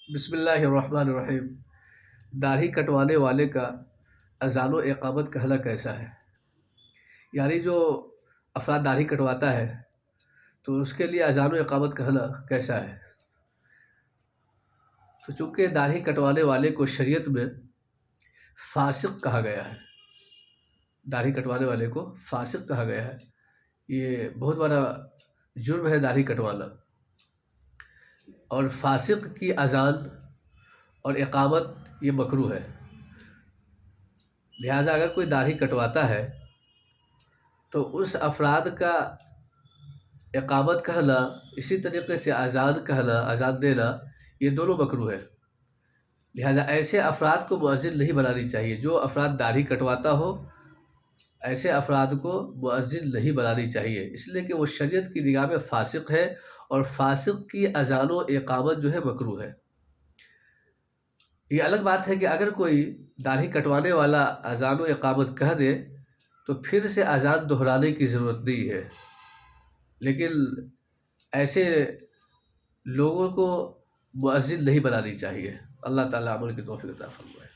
بسم اللہ الرحمن الرحیم۔ داڑھی کٹوانے والے کا اذان و اقامت کہنا کیسا ہے؟ یعنی جو افراد داڑھی کٹواتا ہے تو اس کے لیے اذان و اقامت کہنا کیسا ہے؟ تو چونکہ داڑھی کٹوانے والے کو شریعت میں فاسق کہا گیا ہے، داڑھی کٹوانے والے کو فاسق کہا گیا ہے، یہ بہت بڑا جرم ہے داڑھی کٹوانا، اور فاسق کی اذان اور اقامت یہ مکروہ ہے۔ لہٰذا اگر کوئی داڑھی کٹواتا ہے تو اس افراد کا اقامت کہنا، اسی طریقے سے اذان کہنا، اذان دینا، یہ دونوں مکروہ ہے۔ لہٰذا ایسے افراد کو مؤذن نہیں بنانی چاہیے۔ جو افراد داڑھی کٹواتا ہو ایسے افراد کو مؤذن نہیں بنانی چاہیے، اس لیے کہ وہ شریعت کی نگاہ میں فاسق ہے، اور فاسق کی اذان و اقامت جو ہے مکروہ ہے۔ یہ الگ بات ہے کہ اگر کوئی داڑھی کٹوانے والا اذان و اقامت کہہ دے تو پھر سے اذان دہرانے کی ضرورت نہیں ہے، لیکن ایسے لوگوں کو مؤذن نہیں بنانی چاہیے۔ اللہ تعالیٰ عمل کی توفیق عطا فرمائے۔